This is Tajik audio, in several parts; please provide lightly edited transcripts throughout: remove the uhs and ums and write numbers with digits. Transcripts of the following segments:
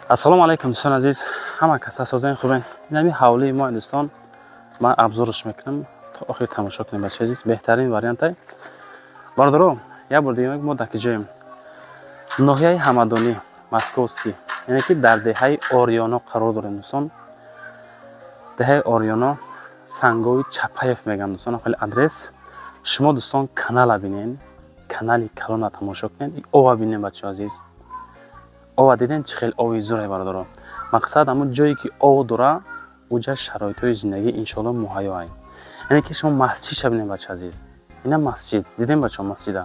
ассалому алайкум дӯстон азиз, ҳама кас асозан хубен. Инами ҳавлии мо дӯстон, ман абзорш мекунам то охир тамошо кунем бачаҳо азиз. Беҳтарин вариантай. Бардоро, як бор дига мо дар ҷоем ноҳияи Ҳамадонӣ, Московский, яъне ки дар деҳаи Орёно қарор дорем дӯстон. Деҳаи Орёно, Сангови Чапаев мегӯям дӯстон. Хеле адрес. Шумо дӯстон канала бинен, канали Калона тамошо кунед. Ова бинен бачаҳо азиз. Ова диден чӣ хел ови зӯре бардоро. Мақсад ҳамун ҷое ки ов дора, уҷа шароитҳои зиндагӣ иншоалло муҳайё ай. Яъне ки шумо масҷидша бинен бачаҳо азиз. Ина масҷид, дидем бачаҳо масҷида.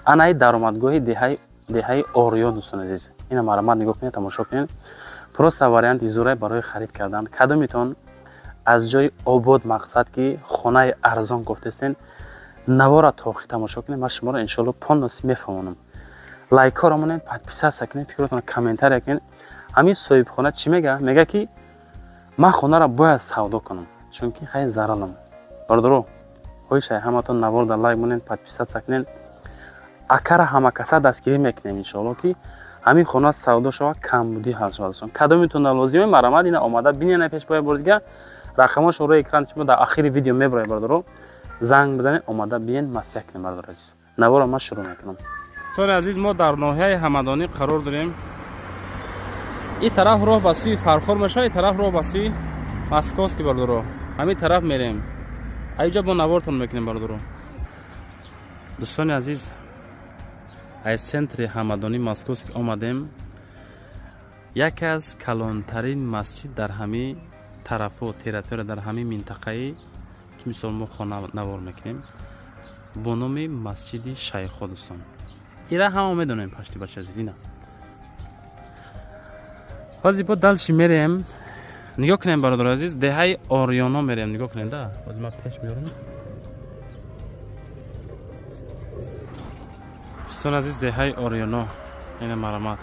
Анаи даромадгоҳи деҳаи Орё дӯстон азиз. Ина марамат нигоҳ кунед, тамошо кунед. Просто варианти зӯра барои харид кардан. Кадомитон аз ҷои обод мақсад ки хонаи арзон гуфтестен, навора то охир тамошо кунед. Ман шуморо иншоалло понноси мефаҳмонам. Лайкҳоро монед, подписация кунед, фикротон комментария кунед. Ҳамин соҳибхона чӣ мега? Мега ки ман хонаро бояд савдо кунам, чунки хай заралам. Бардоро, хоҳишай ҳаматон наворда лайк монед, подписация кунед. Акара ҳама каса дастгирӣ мекунем иншоалло ки ҳамин хона савдо шава, камбудӣ ҳал шава дӯстон. Кадомитон лозиме марамад ина омада бинена пеш боя бор дига. Рақамошо рӯи экран шумо дар охири видео мебаред бардоро. Занг бизанед, омада биен масъя кунем бардоро азиз. Навора ман шурӯъ мекунам. Дӯстони азиз, мо дар ноҳияи Ҳамадонӣ қарор дорем. ин тараф роҳ ба сӯи Фархор мешавад, ин тараф роҳ ба сӯи Московский бардоро. Ҳамин тараф мерем. Айҷа бо наворатон мекунем бардоро. Дӯстони азиз, аз центри Ҳамадонӣ Московский омадем. Яке аз калонтарин масҷид дар ҳамин тарафо, территория дар ҳамин минтақаи ки мисол мо хона навор мекунем, бо номи масҷиди Шайхо дӯстон. ира ҳама медонем пашти бача азиз. Ина ҳозир бо далши мерем. Нигоҳ кунем бародари азиз, деҳаи Орёно мерем. Нигоҳ кунем да. Ҳозир ман пеш меёрам. дӯстон азиз, деҳаи Орёно. Ина марамат.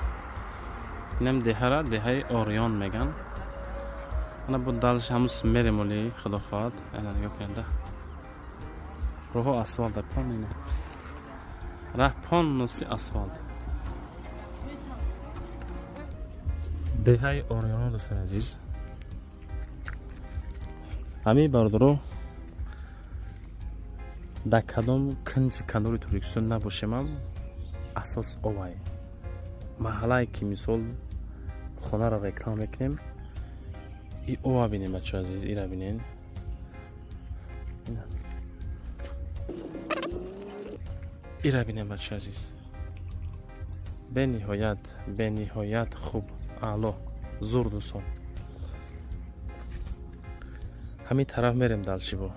Инам деҳара деҳаи Орён меган. Ана бо далши ҳамус мерем оли худо хоҳад. Ана нигоҳ кунем да. Роҳо асфалт пон ина. Раҳ понноси асфалт. Деҳаи Орёно дӯстон азиз. Ҳамин бардоро дар кадом кунҷи канори Туркистон набошемам, асос овай. Маҳаллае ки мисол хонаро реклама мекунем. И ова бинем бачаҳо азиз, ира бинен. ира бинем бачаҳо азиз. бениҳоят хуб, аъло, зур дӯстон. ҳамин тараф мерем далшибо.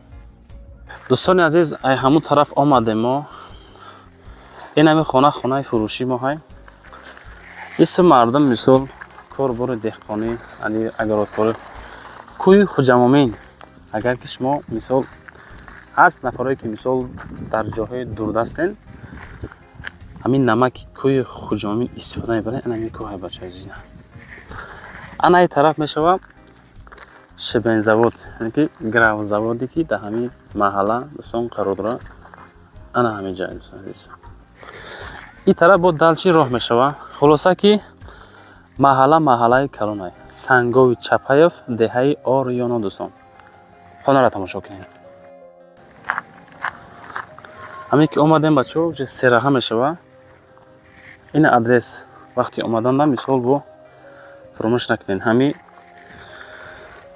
дӯстони азиз, ай ҳамун тараф омадем мо. ин ҳамин хона, хонаи фурӯши мо ҳай. исм мардум мисол корбори деҳқонӣ, ани агародкорӣ. кӯи Хуҷамомин. Агар ки шумо мисол ҳаст нафарое ки мисол дар ҷоҳои дурдастен, ҳамин намаки кӯи Хуҷамомин истифода мебарен. ин ҳамин кӯҳ ҳай бачаҳо азиз. анаи тараф мешава шибензавод, яъне ки гравзаводе ки дар ҳамин маҳалла дӯстон қарор дорад. ана ҳамин ҷай дӯстон азиз. ин тараф бо далчи роҳ мешава. хулоса ки маҳаллаи Калонай, Сангови Чапаев, деҳаи Орёно дӯстон. хонаро тамошо кунед. ҳамин ки омадем бачаҳо уҷа сераҳа мешава. ина адрес. вақти омаданда мисол бо фаромӯш накунед. ҳамин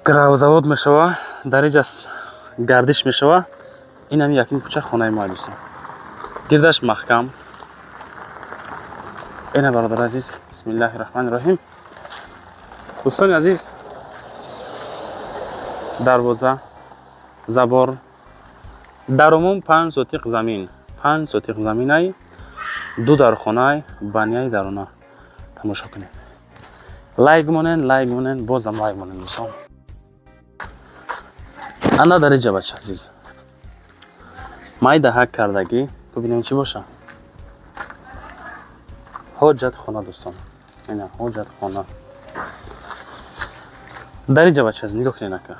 гравзавод мешава, дариҷа гардиш мешава. ин ҳамин якин кӯча хонаи мо дӯстон. гирдаш маҳкам. ина бародари азиз, бисмиллаҳи роҳмани роҳим. дӯстони азиз, дарвоза, забор, дар умум 5 сотиқ замин. 5 сотиқ заминай, 2 дар хонаи банияи дарона. тамошо кунед. лайк монен, бозам лайк монен дӯстон. ана дариҷа бача азиз. майда ҳак кардагӣ, бубинем чӣ боша. ҳоҷатхона дӯстон. ина ҳоҷатхона. дариҷа бача азиз, нигоҳ кунед ака.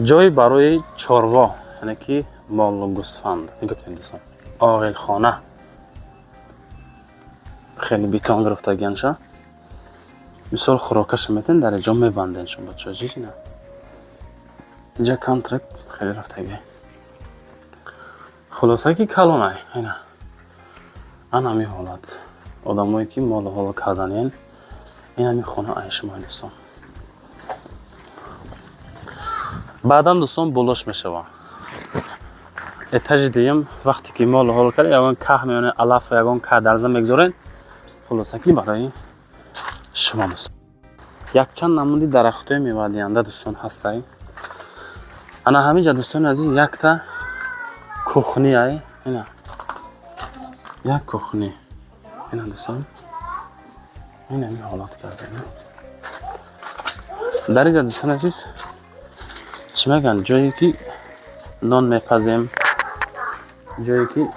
ҷой барои чорво, яъне ки молу гӯсфанд. нигоҳ кунед дӯстон. عاقلخانه خیلی بیتان گرفتگیانشا مثال خوراکش میتن در اینجا میبندنشون بچه چیزی نه اینجا کانترکت خیلی رفتگی خلاصه که کلانه اینه انا می حالت آدمایی که مال حالا کردنین این همی خانه عیش ما دوستان بعدا دوستان بلوش میشوم اتج دیم وقتی که مال حالا کرد یگان که میونه علف و یگان که درزه میگذارین خلاصه که برای شما دوستان یک چند نمودی درختای میوه دهنده دوستان هسته انا همینجا دوستان عزیز یک تا کوخنی ای اینا یک کوخنی اینا دوستان این همی حالات کرده در اینجا دوستان عزیز چی میگن جایی که نان میپزیم جایی که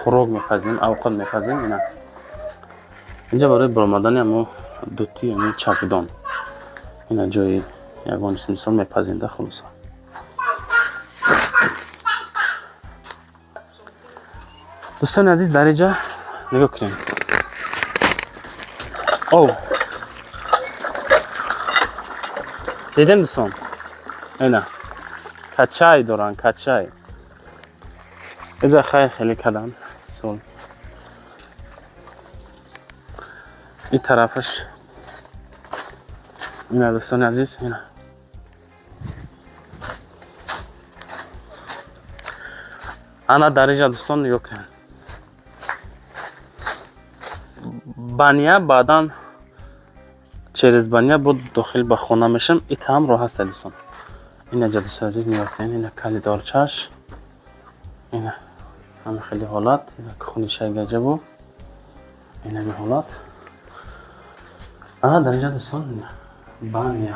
خوراک میپزیم اوقات میپزیم اینا اینجا برای برآمدن همو دوتی همو چاپیدان اینا جایی یگان مثال میپزینده خلاصه دوستان عزیز در اینجا نگاه کنیم او دیدن دوستان اینا کچای دارن کچای اینجا خیلی کدن سول این طرفش اینا دوستان عزیز اینا انا در اینجا دوستان نگاه کنیم بانیا بعدا через بانیا بود داخل به خانه میشم ایت هم راه هست دوستان این اینجا دوستان عزیز نگاه کنین اینا کلیدار چش اینا همه خیلی حالات اینا خونی شایگجه بود این همه حالات در اینجا دوستان بانیا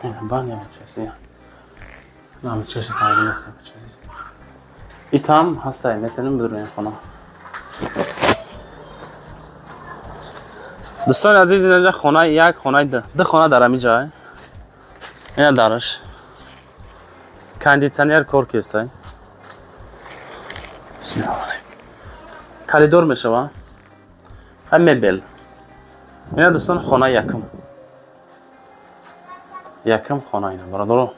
اینا بانیا بچه نه بچه سایگی نیست بچه ایت هم هست میتونیم بدرون این خانه دوستان عزیز اینجا خانه یک خانه ده خانه در همی جای اینا دارش کاندیشنر کار کیسته بسم الله کلیدور میشه هم مبل اینا دوستان خانه یکم خانه اینا برادرو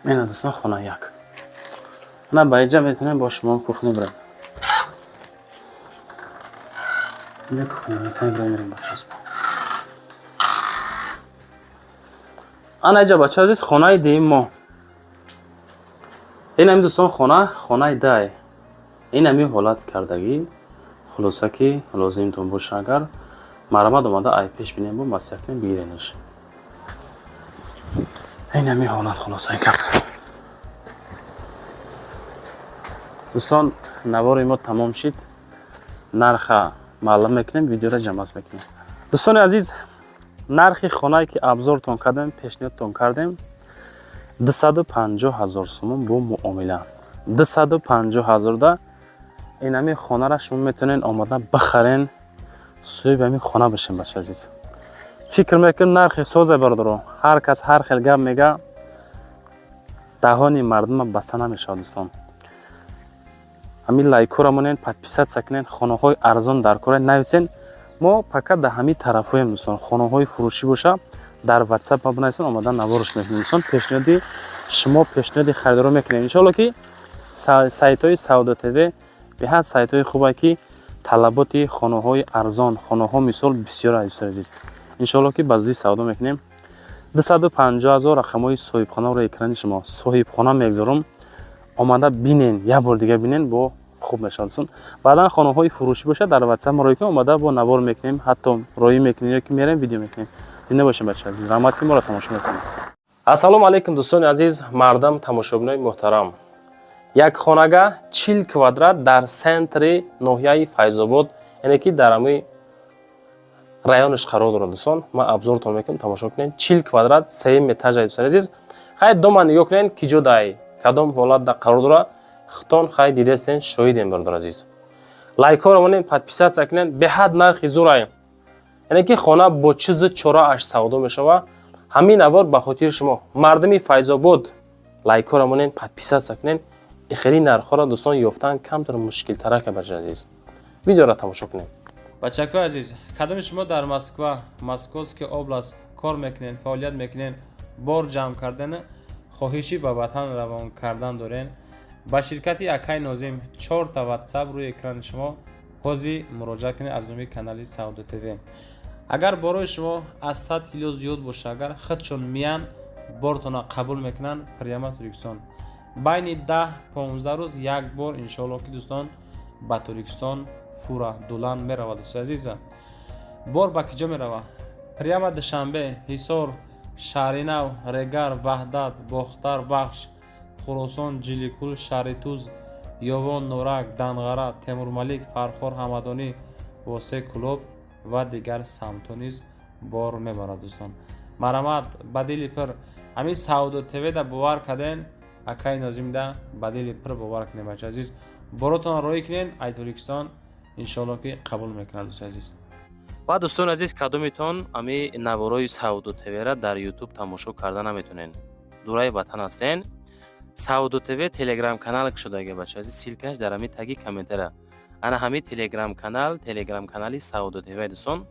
اینا دوستان خانه یک نه با اینجا میتونیم با شما کوخنی بریم اینجا کوخنی میتونیم بریم با چیز انا اینجا بچه عزیز خانه دیم ما این همی دوستان خانه ده این همی حالت کردگی خلاصه که لازم تون باشه اگر مرمت اومده ای پیش بینیم با مسیحکن بگیرینش این همی حالت خلاصه کرد دوستان نوار ما تمام شد نرخ معلوم میکنیم ویدیو را جمع میکنیم دوستان عزیز نرخ خانه که ابزارتون کردیم پیشنهادتون کردیم 250,000 سوم با معامله 250,000 ده این همی خانه را شما میتونین آماده بخرین سوی به همی خانه بشین بچه عزیز فکر میکنم نرخ ساز بردارو هر کس هر خیل گپ میگه دهانی مردم بسته نمیشه دوستان همین لایک را مونین подписать سکنین خانه های ارزان در کره نویسین ما فقط در همین طرفایم دوستان خانه های فروشی باشه در واتساپ ما بنویسین آمدن نوارش میکنیم دوستان پیشنهادی شما پیشنهادی خریدار میکنین ان شاء الله که سایت های سودا تیوی به حد سایت های خوبه که طلبات خانه های ارزان خانه ها مثال بسیار عزیز ان شاء الله که بازوی سودا میکنیم 250,000 رقم های صاحب خانه رو اکران شما صاحب خانه میگذارم آمده بینین یه بار دیگه بینین با خوب میشانسون بعدا خانه های فروشی باشه در واتساپ ما که اومده با نوار میکنیم حتی روی میکنیم یا که میریم ویدیو میکنیم زنده باشین بچه عزیز رحمت که ما را تماشا میکنیم السلام علیکم دوستان عزیز مردم تماشاگران محترم یک خانگاه 40 کвадрат در سنتر ناحیه فیض‌آباد یعنی که در همین رایونش قرار داره دوستان ما ابزارتون میکنم تماشا کنین 40 کвадрат 3 етаж دوستان عزیز خیلی دو من نگاه کنین کی جدای کدام حالت در قرار داره خطون خیلی دیده سن شاهدین برادر عزیز لایک ها رو مونین подписаться کنین به حد نرخ زورای یعنی که خانه با چیز چرا اش سودا میشوه. همین اوار به خاطر شما مردمی فیض‌آباد لایک ها را مونین پادپیسات سکنین. خیلی نرخ را دوستان یافتن کمتر مشکل تره که بچه عزیز ویدیو را تماشا کنین. بچه‌ها عزیز، کدام شما در مسکوسکی область کار میکنین، فعالیت میکنین، بار جمع کردن خواهشی به وطن روان کردن دارین، با شرکت اکای نازیم 4 تا واتساپ روی اکران شما حاضی مراجعه کنید از نوع کانال سعودو تیوی. اگر برای شما از 100 کیلو زیاد باشه، اگر خودشون میان بارتون قبول میکنن پریما توریکسون بین 10-15 روز یک بار انشالله که دوستان با توریکسون فورا دولان میرود. دوست عزیز بار با کجا میرود؟ پریما دوشنبه، حصار، شهرینو، رگر، وحدت، باختر، بخش، خراسان، جلیکول، شهرتوز، یوان، نورک، دنغره، تیمور ملیک، فرخار، همدانی، واسه کلوب و دیگر سمت‌ها نیز بار میبرد. دوستان مرامت بدیلی پر همین سعودو تیوی دا باور کردین اکای نازیم دا بدیلی پر باور کنین بچه عزیز براتون روی کنین ایتوریکستان انشالله که قبول میکنه. دوست عزیز و دوستان عزیز کدومتون امی نوارای سعودو تیوی را در یوتیوب تماشا کردن نمیتونین دورای وطن هستین سعودو تیوی تلگرام کانال شده بچه عزیز سیلکش در امی تگی کامنتره انا همین تلگرام کانالی سعودو تیوی دوستان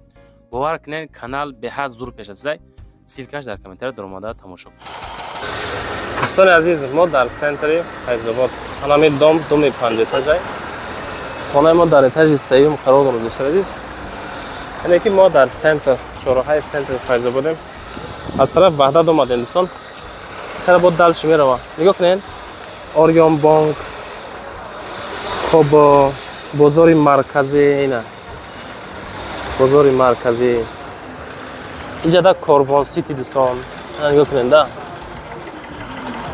باور کنین کانال به حد زور پیش افزای سیلکش در کامنتر در اومده تماشا کنید. دوستان عزیز ما در سنتر فیض‌آباد همین دوم 5 اتاجه خانه ما در اتاج سوم قرار دارد. دوستان عزیز یعنی که ما در سنتر چهارراه سنتر فیض‌آبادیم از طرف وحدت اومدیم. دوستان خیلی بود دلش میروه نگاه کنین آریان بانک خب بازار مرکزی اینه بازار مرکزی اینجا در کاروان سیتی دوستان نگاه کنین در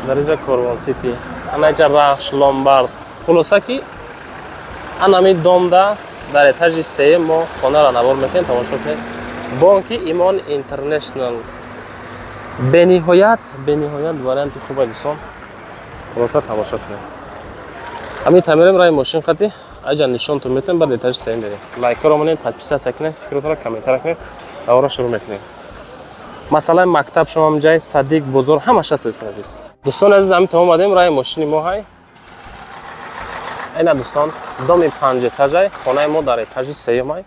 اینجا کاروان سیتی اینجا رخش لامبرد خلاصه که همین دام در اتاج سه ما خانه را نوار میکنیم تماشا کنیم بانک ایمان اینترنشنال به نهایت وارنتی خوبه دوستان خلاصه تماشا کنیم همین تعمیرم رای ماشین خطی اجا نشان تو میتونم بعد اتاج سه بریم لایک رو مونین پادپیسات کنین فکرتون رو کامنتر کنین و شروع میکنیم. مثلا مکتب شما جای صدیق بزرگ همش هست عزیز دوستان عزیز همین تمام اومدیم رای ماشین ما های اینا دوستان دوم 5 اتاجه خانه ما در اتاج سوم های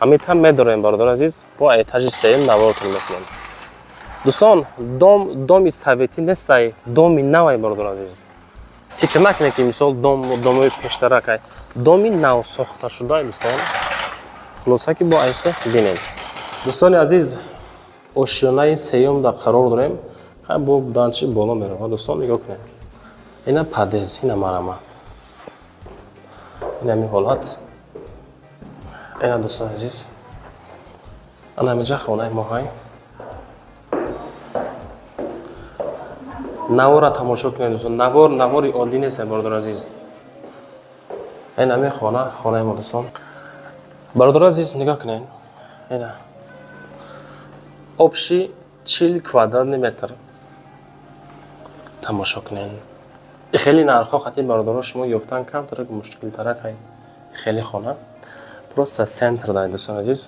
همین هم میداریم برادر عزیز با اتاج سوم نوارتون میکنیم. دوستان دوم سویتی نیست دوم نو برادر عزیز فکر نکنید که مثال دوم پیشترک دوم نو ساخته شده دوستان خلاصه که با ایسه ببینید. دوستان عزیز آشیانه سوم در قرار داریم خیلی با دانچی بالا میره دوستان نگاه کنید اینا پدیز اینا مرامت این همین حالت اینا دوستان عزیز انا همینجا خانه ما های نوار را تماشا کنید دوستان نواری عادی نیست برادر عزیز این همین خانه ما دوستان برادر عزیز نگاه کنید اینا общий 40 квадратный метр تماشا کنین خیلی نرخ خاطر برادران شما یافتن کمتر مشکل تره خیلی خانه پروسه سنتر دارید دوستان عزیز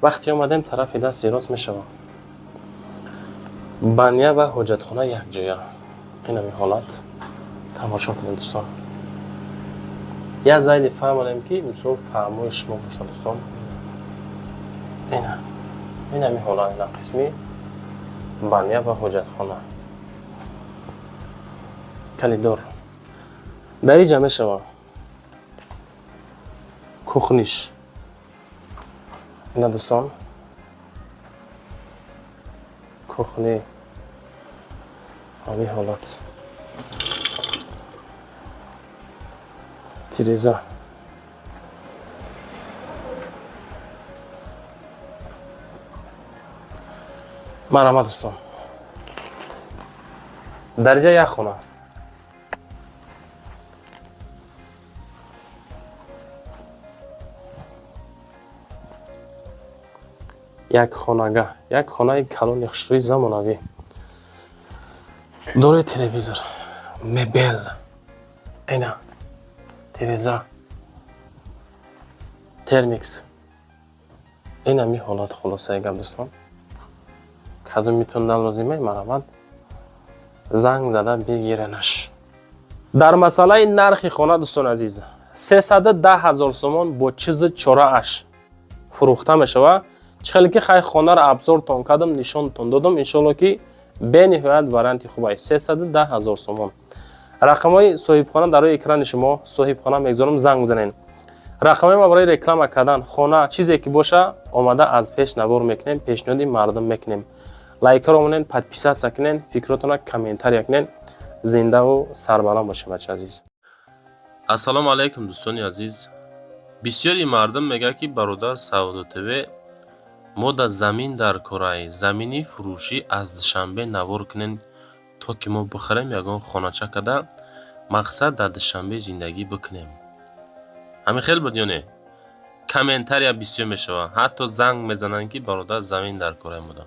وقتی اومدیم طرف دست راست میشه بانیا و حاجت خانه یک جای این همین حالت تماشا کنید دوستان یا زایده فهمونیم که مثل فرمای شما باشه دوستان این همین حالا این قسمی بانیا و حاجت خانه کلیدار در اینجا میشه کوخنیش اینا دوستان کوخنی همین حالت تیریزا مرحمت دوستان درجه یک خونه یک خانه کلان یخشوی زمانوی داره تلویزور مبل اینا تلویزور ترمیکس این همی حالات خلاصه گپ دوستان. کدومیتون در لازمه مرامت زنگ زده بگیرنش. در مسئله نرخ خانه دوستان عزیز 310,000 سومون با چیز چراش فروخته میشه. چخیلی که خیلی خانه را ابزارتون کردم نشانتون دادم انشالله که به نهایت وارنتی خوبه. 310,000 سومون. رقمای صاحب خانه در روی اکران شما صاحب خانه میگذارم زنگ بزنین. رقمای ما برای رکلام کردن خانه چیزی که باشه آماده از پیش نوار میکنیم، پیشنهادی مردم میکنیم. لایک رو منین، подписаться سکنین، فکراتون کامنتار کنین. زنده و سربلند باشه بچه عزیز. السلام علیکم دوستان عزیز. بسیاری مردم میگه که برادر سعودو تیوی ما در زمین در کره زمینی فروشی از دوشنبه نوار کنین تا که ما بخریم یگان خانه‌چه کده مقصد در دوشنبه زندگی بکنیم. همین خیلی بود یا نه؟ کامنتار یا بسیار میشه حتی زنگ میزنن که برادر زمین در کره بوده.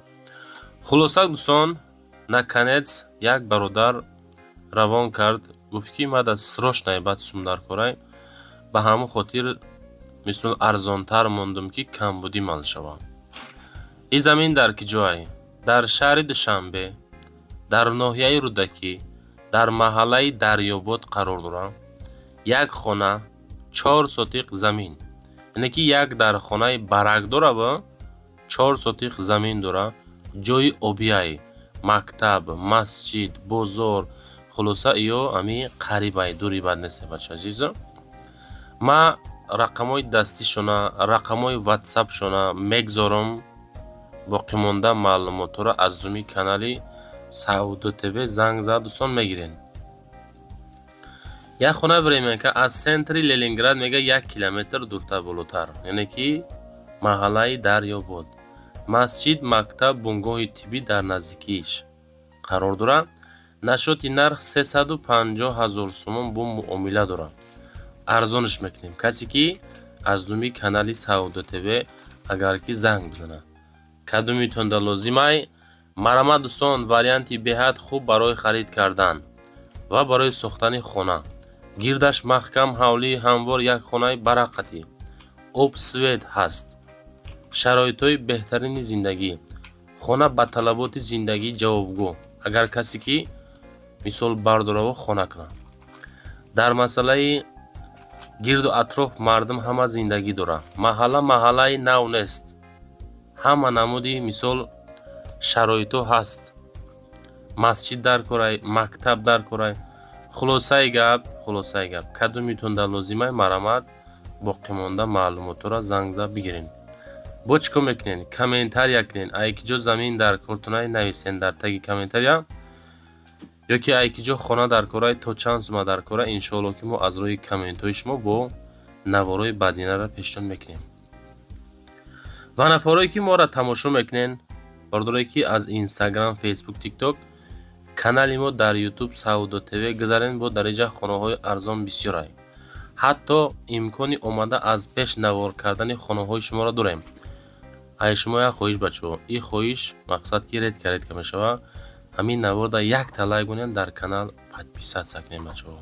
خلاصه دوستان نکنیز یک برادر روان کرد گفت که ما در سراش نایبت سوم در کره به همون خاطر مثل ارزانتر موندم که کم بودی مال شوم. این زمین در کجای؟ در شهر دوشنبه در ناحیه رودکی در محله دریاباد قرار دارم. یک خانه 4 سوتیق زمین، یعنی که یک در خانه برک داره و 4 سوتیق زمین داره. جای آبیای مکتب مسجد بازار خلاصه ایو امی قریبای دوری بد نیست بچه عزیز. ما رقمای دستی شونه رقمای واتساپ شونه میگذارم. باقی مونده معلومات را از زومی کانالی سعودو تیوی زنگ زد دوستان میگیرین. یک خونه بریم که از سنتری لنینگراد میگه 1 کیلومتر دورتر بالاتر، یعنی که محله دریاباد مسجد مکتب بنگاه طبی در نزدیکیش قرار داره. نشاط نرخ 350,000 سومون با معامله داره. ارزانش میکنیم. کسی که از دومی کانالی سعودو تیوی اگر که زنگ بزنه کدومیتون در لازمه مرامت دوستان وریانتی بهت خوب برای خرید کردن و برای ساختن خانه. گیردش محکم حولی هموار یک خانه برقتی اوب سوید هست. شرایطهای بهترین زندگی خانه به طلبات زندگی جوابگو. اگر کسی که مثال برداره و خانه کنه در مسئله گرد و اطراف مردم همه زندگی داره. محله نو نیست، همه نمودی مثال شرایطو هست. مسجد در کره مکتب در کره. خلاصه گپ کدومیتون در لازمه مرامت باقی مانده معلومات را زنگ زد بگیرین. با چیکار میکنین؟ کامنتار یکنین. ایکی جو زمین در کارتونای نویسین در تگ کامنتاریا یا که ایکی جو خانه در کره تا چند سوم در کره. انشالله که ما از روی کامنت‌های شما با نوارای بدینه را پیشتون میکنیم. و نفرایی که ما را تماشا میکنین بردارایی که از اینستاگرام فیسبوک تیک تاک کانال ما در یوتیوب سعودو تیوی گذارین با درجه خانه های ارزان بسیار های. حتی امکانی اومده از پیش نوار کردن خانه های شما را داریم. ای شما یک خواهش بچه ها این خواهش مقصد که رید کرد که میشه همین نوار در یک تلای گونین در کانال подписаться سکنین بچه ها.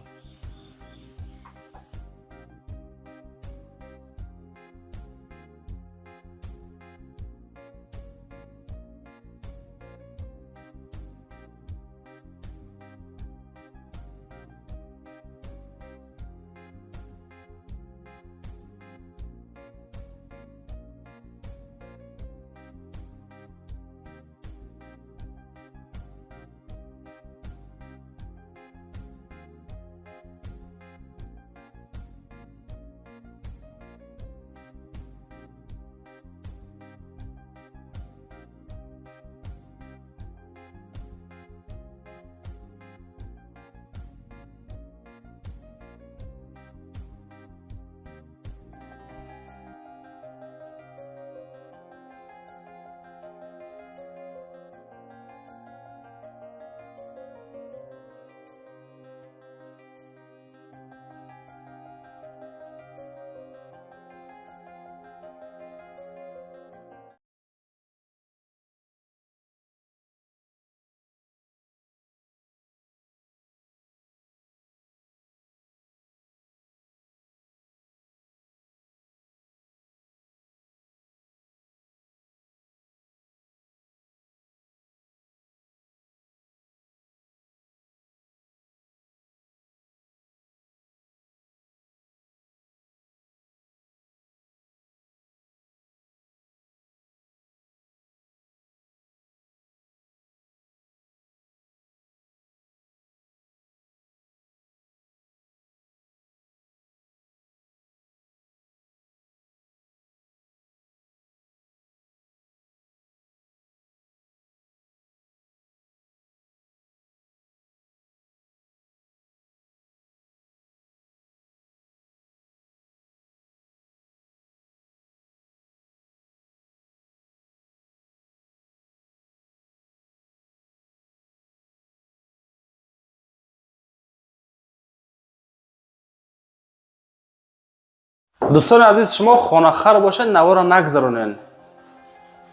دوستان عزیز، شما خانه‌خوار باشه نوار نگذرونین.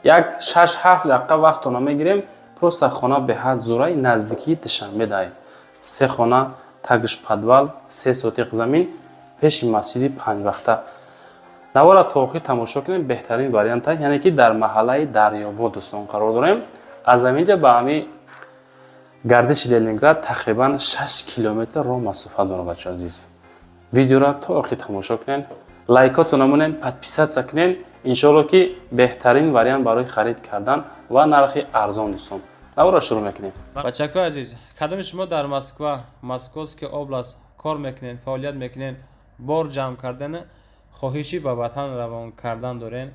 یک 6-7 دقیقه وقتتون میگیریم. پروست خانه به حد زورای نزدیکی دشنبه دهید. 3 خانه تگش پدوال، 3 سوتیق زمین پیش مسجد 5 وقته. نوار توقی تماشا کنیم. بهترین واریانت است، یعنی که در محله دریاباد دوستان قرار داریم. از اینجا به همین گردش لنینگراد تقریبا 6 کیلومتر راه مسافت داره بچه عزیز. ویدیو را تا آخر تماشا کنین، لایکاتون نمونین، подписаться کنین. انشالله که بهترین واریانت برای خرید کردن و نرخ ارزان دوستان. نوارا شروع میکنیم. بچه‌ها عزیز، کدام شما در مسکو، ماسکوسکی область کار میکنین، فعالیت میکنین، بار جمع کردن خواهشی به وطن روان کردن دارین،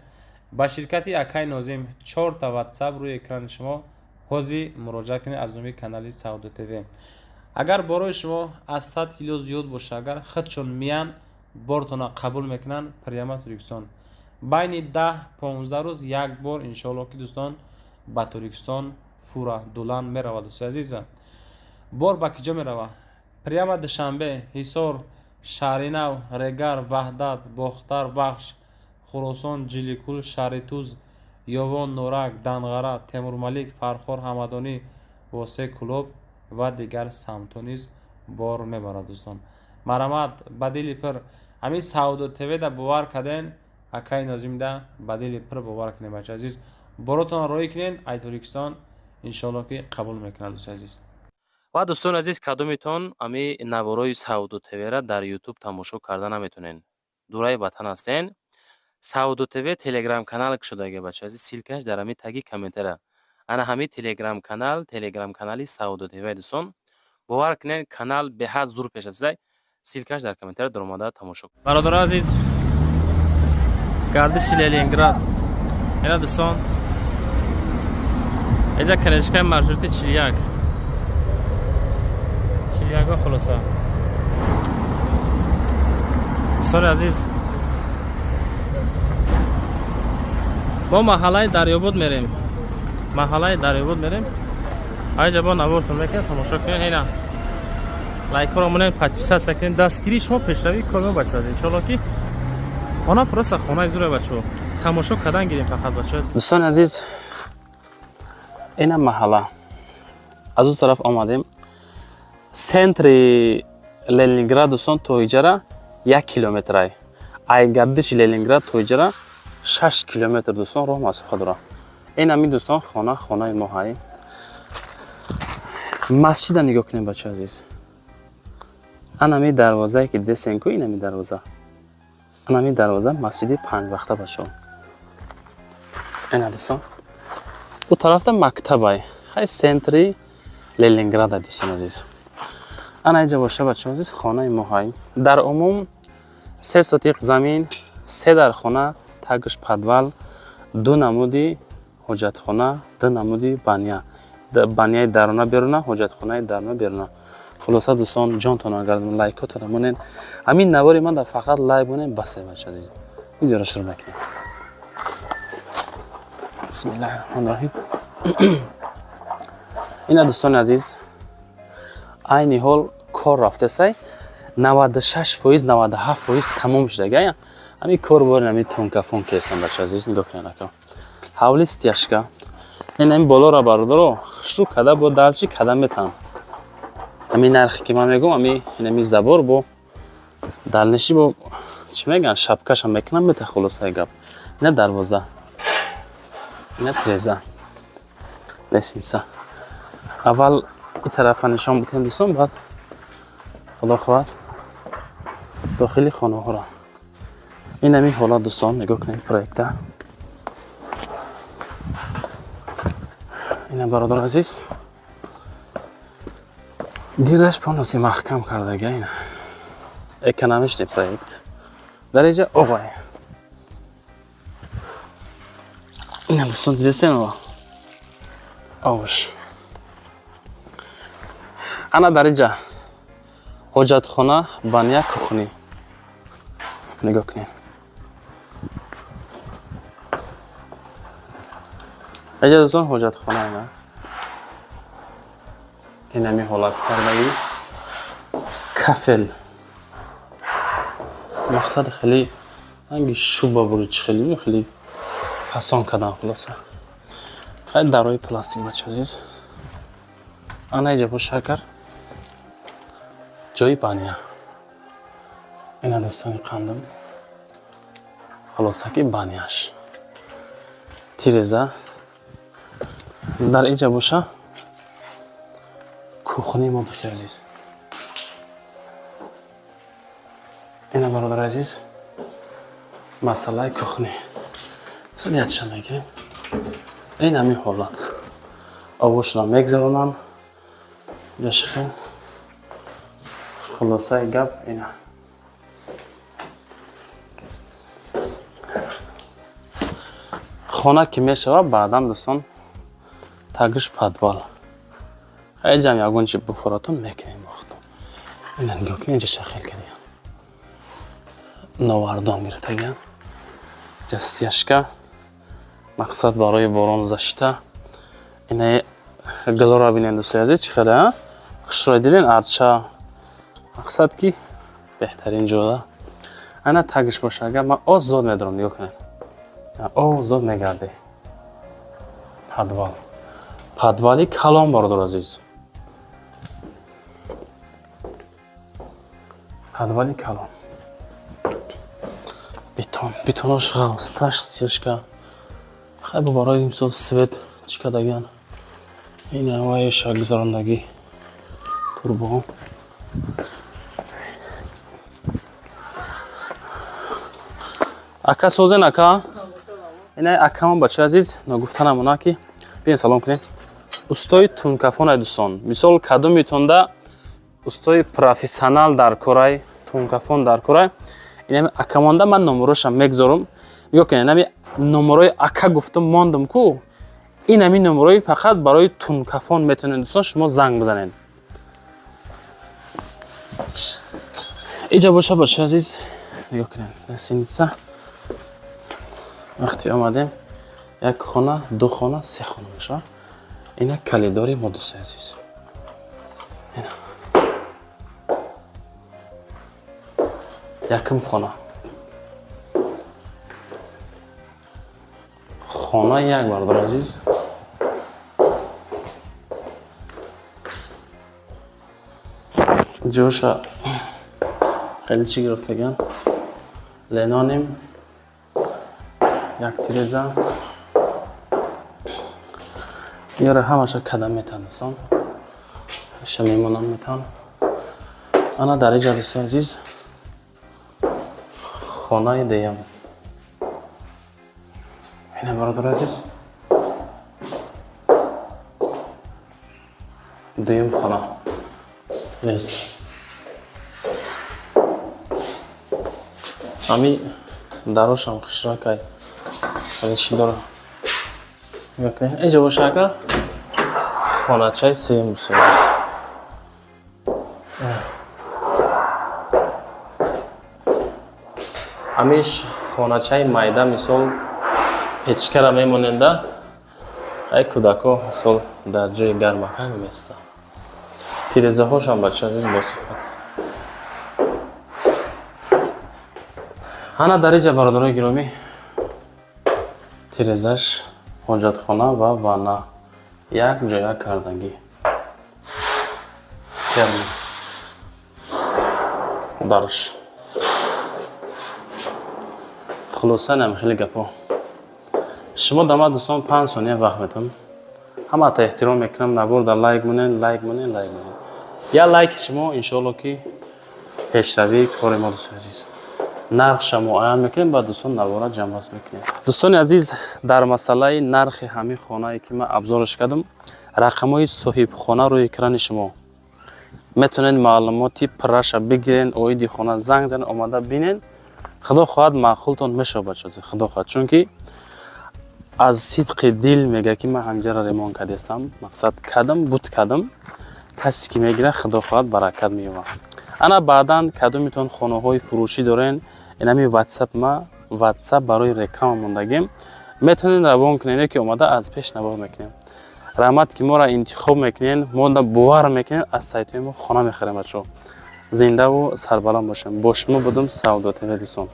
با شرکت اکای نازیم 4 تا واتساپ روی اکران شما حاضی مراجعه کنید از نوع کانال سعودو تیوی. اگر برای شما از 100 کیلو زیاد باشه، اگر خودشون میان بارتون قبول میکنن، پریامه ترکستان بین 10-15 روز یک بار انشالله که دوستان با ترکستان فورا دولان میرود. دوست عزیز، بار با کجا میرود؟ پریامه دوشنبه، حصار، شهرینو، رگر، وحدت، باختر، بخش، خراسان، جلیکول، شهرتوز، یوان، نورک، دنغره، تیمور ملیک، فرخار، حمدانی، واسه کلوب و دیگر سمت‌ها نیز بار میبرد دوستان. مرامت بدیل پر همین سعودو تیوی دا باور کردین، اکای نازیم دا بدیل پر باور کنین بچه عزیز. براتون روی کنین، ای ترکستان انشالله که قبول میکنه دوست عزیز. و دوستان عزیز، کدومتون امی نوارای سعودو تیوی را در یوتیوب تماشا کردن نمیتونین، دورای وطن هستین، سعودو تیوی تلگرام کانال شده بچه عزیز، سیلکش در امی تگی کامنتره. انا همین تلگرام کانالی سعودو تیوی دوستان باور کنین، کانال به حد زور پیش رفته. سیلکش در کامنتر در اومده تماشا کنید. برادر عزیز، گردش لنینگراد اینا دوستان، اینجا کنشگاه مارشروتی چلیاک خلاصه. دوستان عزیز، ما محله دریاباد میریم. اینجا با نوارتون میکنیم، تماشا کنید. اینا لایک رو مونن، подписаться کنین، دستگیری شما پیشروی کنیم بچه‌ها. ان شاء الله که خانه پرست خانه زوره بچه‌ها. تماشا کردن گیریم فقط بچه‌ها. دوستان عزیز، اینا محله از اون طرف آمدیم. سنتر لنینگراد دوستان تا اینجا 1 کیلومتر. ای گردش لنینگراد تا اینجا 6 کیلومتر دوستان راه مسافت داره. اینا می دوستان خانه ما های مسجد نگاه کنیم بچه عزیز. انا می دروازه که دسنکو، اینا می دروازه. انا می دروازه مسجد 5 وقته بچه. اینا دوستان دو طرف مکتب های های سنتری لنینگراد دوستان عزیز. انا اینجا باشه بچه عزیز خانه ما های. در عموم 3 سوتیق زمین، 3 در خانه، تگش پدوال، 2 نمودی حجت خانه، 2 نمودی بانیای درونه بیرونه، حجت خانه درونه بیرونه. خلاصه دوستان جانتون اگر لایکاتون مونین، همین نواری من در فقط لایک مونین بسه بچه عزیز. ویدیو رو شروع میکنیم. بسم الله الرحمن الرحیم. اینا دوستان عزیز عین حال کار رفته سای 96% 97% تمام شده. همین کار بارین همین تونکا فونکا هستن بچه عزیز. نگاه کنین اکا حولی ستیاشکا. این بالا را برادر شروع کده با دلچی کده میتن. همین نرخی که من میگم همین زبار با دلنشی با چی میگن شبکش هم میکنم میته. خلاصه گپ نه دروازه نه تریزه لسینسا. اول این طرف نشان بتیم دوستان، بعد خدا خواهد داخلی خانه ها را. این همین حالا دوستان نگاه کنید پروژه. این برادر عزیز دیرش پانوسی محکم کرده گه. اکنامش دی پروژه در اینجا آقای این هم دوستان دیدستین و آوش. انا در اینجا حجت خانه، بانیا، کخونی. نگاه کنید. اینجا دوستان حجت خانه اینا. این همی حالت کردگی کفل. مقصد خیلی ранги шуба буруч хеле фасон кардам хулоса. Хай дарои пластик бача азиз. Ана иҷа бо шакар. Ҷои баня. Ина дӯстони қандим. Хулосаки баняш. Тиреза. Дар иҷа боша. Кухни мо дӯстои азиз. Ина бародар азиз. Масъалаи кухни. Сад ятша мегирем. Ин ҳамин ҳолат. Овошро мегзаронам. Яшикам. Хулосаи гап ина. Хона ки мешава баъдан дӯстон тагиш подвал. Ҳайҷам ягон чи буфоратон мекунем вақтон. Ина нигоҳ кунед инҷа шахел кардем. Новардон гирифтаган. Инҷа стяжка. Мақсад барои борон защита. Ина глора бинен дӯстои азиз чӣ хеле хушрой диден арча. Мақсад ки беҳтарин ҷода. Ана тагиш боша агар ман оз зод медорам нигоҳ кунед. Оз зод мегарде. Подвал. Подвали калон бародар азиз. Подвали калон. Бетонош ҳаст, таш стяжка. Хай бо барои имсол свет чӣ кардаган. Ин ҳаваи шакгузарондагӣ. Турбо. Ака созен ака. Ина акамон бача азиз нагуфтанам она ки биен салом кунед. Устои тункафон дӯстон. Мисол кадомитонда устои профессионал дар кораи тункафон дар кораи. Ина акамонда ман номерошам мегзорам. Нигоҳ кунед, нами номерои ака гуфтам мондам ку. Ин ҳамин номерои фақат барои тункафон метавонед дӯстон шумо занг бизанед. Иҷа боша бача азиз. Нигоҳ кунед. Гостиница. Вақти омадем. Як хона, ду хона, се хона мешава. Ина калидори мо дӯстои азиз. Ина. Якм хона. Хона як бародар азиз. ҷоша хеле чӣ гирифтаган. Леноним. Як тиреза. Яра ҳамаша кадам метавонам дӯстон. Ҳамаша мемонам метавонам. Ана дар иҷа дӯстои азиз. Хонаи деям. Ина бародар азиз. Дуюм хона. Yes. Ами дарошам хушракай. Хеле чӣ дора. Окей. Иҷа боша акар. Хоначаи сеюм дӯстои азиз. Амиш хоначаи майда мисол печкара мемоненда. Хай кӯдако мисол дар ҷои гармака места. Тирезаҳошам бача азиз бо сифат. Ана дар иҷа бародарои гиромӣ тирезаш ҳоҷатхона ва ванна. Як ҷоя кардагӣ. Термос. Дарш. Хулоса нам хеле гапо. Шумо дама дӯстон 5 сония вақт метам. Ҳамаата эҳтиром мекунам. Набурда лайк монен. Я лайки шумо иншоалло ки пешравии кори мо дӯстои азиз. Нархша муайян мекунем ба дӯстон навора ҷамъбаст мекунем. Дӯстони азиз, дар масъалаи нархи ҳамин хонае ки ман абзораш кардам, рақамҳои соҳибхона рӯи экрани шумо. Метавонед маълумоти пурраша бигирен, оиди хона занг занед, омада бинен. Худо хоҳад маъқултон мешавад бачаҳо. Худо хоҳад, чунки аз сидқи дил мега ки ман ҳанҷара ремонт кардестам. Мақсад кардам, буд кардам. Касе ки мегира худо хоҳад баракат меёвад. Ана баъдан кадомитон хонаҳои фурӯшӣ дорен, инами WhatsApp барои реклама мондагем. Метавонед равон кунед ки омада аз пеш набор мекунем. раҳмат ки моро интихоб мекунед, мо бовар мекунед, аз сайтҳои мо хона мехарем бачаҳо. Зиндаву сарбаланд бошем. Бо шумо будам Саудо ТВ дӯстон.